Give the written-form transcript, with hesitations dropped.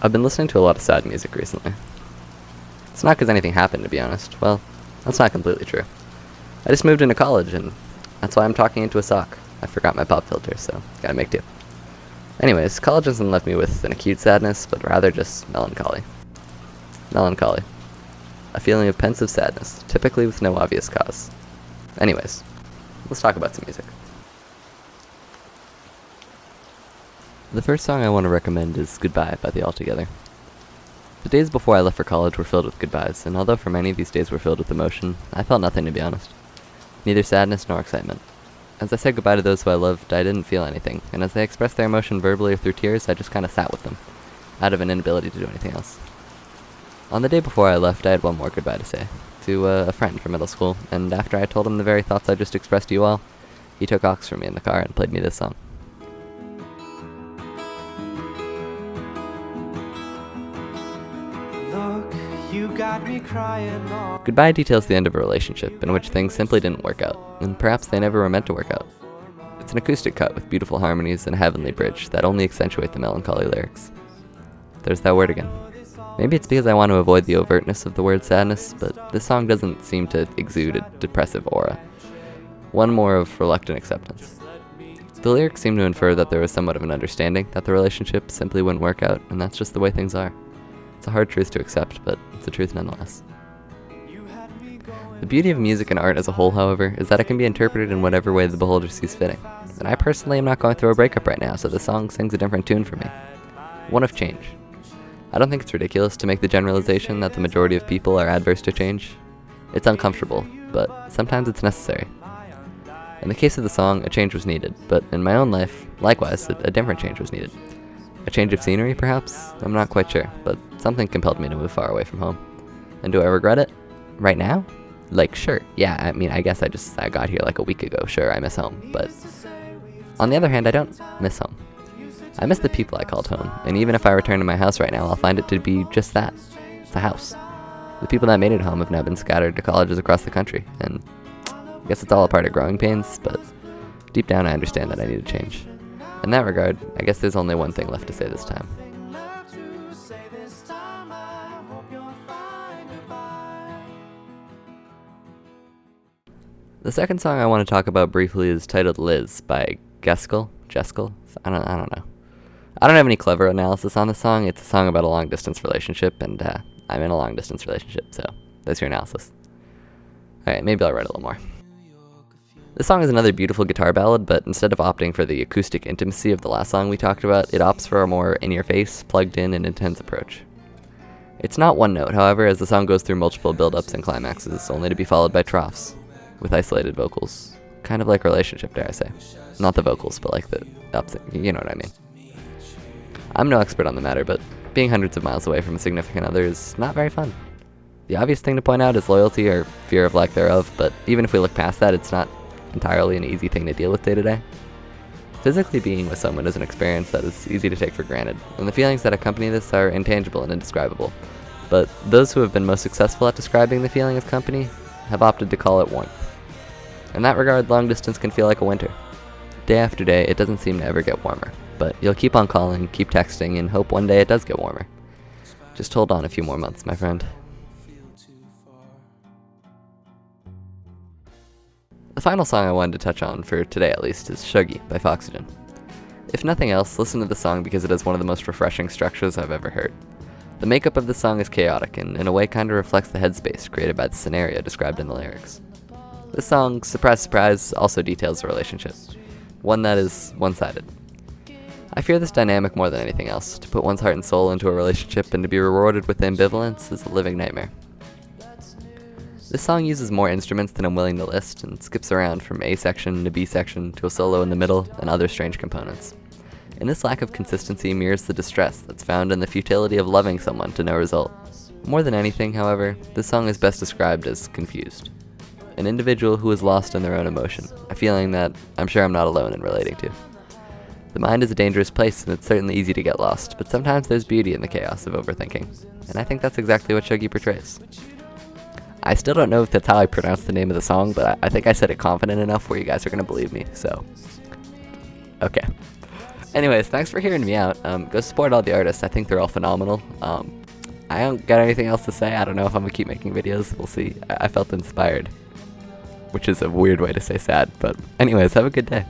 I've been listening to a lot of sad music recently. It's not because anything happened, to be honest. Well, that's not completely true. I just moved into college, and that's why I'm talking into a sock. I forgot my pop filter, so gotta make do. Anyways, college hasn't left me with an acute sadness, but rather just melancholy. Melancholy. A feeling of pensive sadness, typically with no obvious cause. Anyways, let's talk about some music. The first song I want to recommend is Goodbye by The Altogether. The days before I left for college were filled with goodbyes, and although for many these days were filled with emotion, I felt nothing, to be honest. Neither sadness nor excitement. As I said goodbye to those who I loved, I didn't feel anything, and as they expressed their emotion verbally or through tears, I just kind of sat with them, out of an inability to do anything else. On the day before I left, I had one more goodbye to say, to a friend from middle school, and after I told him the very thoughts I just expressed to you all, he took aux from me in the car and played me this song. Look, you got me crying. Goodbye details the end of a relationship in which things simply didn't work out, and perhaps they never were meant to work out. It's an acoustic cut with beautiful harmonies and a heavenly bridge that only accentuate the melancholy lyrics. There's that word again. Maybe it's because I want to avoid the overtness of the word sadness, but this song doesn't seem to exude a depressive aura. One more of reluctant acceptance. The lyrics seem to infer that there was somewhat of an understanding that the relationship simply wouldn't work out, and that's just the way things are. It's a hard truth to accept, but it's a truth nonetheless. The beauty of music and art as a whole, however, is that it can be interpreted in whatever way the beholder sees fitting. And I personally am not going through a breakup right now, so the song sings a different tune for me. One of change. I don't think it's ridiculous to make the generalization that the majority of people are adverse to change. It's uncomfortable, but sometimes it's necessary. In the case of the song, a change was needed, but in my own life, likewise, a different change was needed. A change of scenery, perhaps? I'm not quite sure, but something compelled me to move far away from home. And do I regret it? Right now? Like, sure, yeah, I mean, I guess I got here like a week ago, sure, I miss home, but on the other hand, I don't miss home. I miss the people I called home, and even if I return to my house right now, I'll find it to be just that. It's a house. The people that made it home have now been scattered to colleges across the country, and I guess it's all a part of growing pains, but deep down I understand that I need to change. In that regard, I guess there's only one thing left to say this time. The second song I want to talk about briefly is titled Liz by Geskel? I don't know. I don't have any clever analysis on the song. It's a song about a long-distance relationship, and I'm in a long-distance relationship, so there's your analysis. Alright, maybe I'll write a little more. This song is another beautiful guitar ballad, but instead of opting for the acoustic intimacy of the last song we talked about, it opts for a more in-your-face, plugged-in, and intense approach. It's not one note, however, as the song goes through multiple build-ups and climaxes, only to be followed by troughs, with isolated vocals. Kind of like Relationship, dare I say. Not the vocals, but like the ups, you know what I mean. I'm no expert on the matter, but being hundreds of miles away from a significant other is not very fun. The obvious thing to point out is loyalty or fear of lack thereof, but even if we look past that, it's not entirely an easy thing to deal with day to day. Physically being with someone is an experience that is easy to take for granted, and the feelings that accompany this are intangible and indescribable. But those who have been most successful at describing the feeling of company have opted to call it warmth. In that regard, long distance can feel like a winter. Day after day, it doesn't seem to ever get warmer, but you'll keep on calling, keep texting, and hope one day it does get warmer. Just hold on a few more months, my friend. The final song I wanted to touch on, for today at least, is Shuggy by Foxygen. If nothing else, listen to the song because it has one of the most refreshing structures I've ever heard. The makeup of the song is chaotic and in a way kind of reflects the headspace created by the scenario described in the lyrics. This song, surprise surprise, also details a relationship. One that is one-sided. I fear this dynamic more than anything else. To put one's heart and soul into a relationship and to be rewarded with ambivalence is a living nightmare. This song uses more instruments than I'm willing to list and skips around from A section to B section to a solo in the middle and other strange components. And this lack of consistency mirrors the distress that's found in the futility of loving someone to no result. More than anything, however, this song is best described as confused. An individual who is lost in their own emotion, a feeling that I'm sure I'm not alone in relating to. The mind is a dangerous place and it's certainly easy to get lost, but sometimes there's beauty in the chaos of overthinking, and I think that's exactly what Shuggy portrays. I still don't know if that's how I pronounce the name of the song, but I think I said it confident enough where you guys are going to believe me, so. Okay. Anyways, thanks for hearing me out. Go support all the artists. I think they're all phenomenal. I don't got anything else to say. I don't know if I'm gonna keep making videos. We'll see. I felt inspired, which is a weird way to say sad. But anyways, have a good day.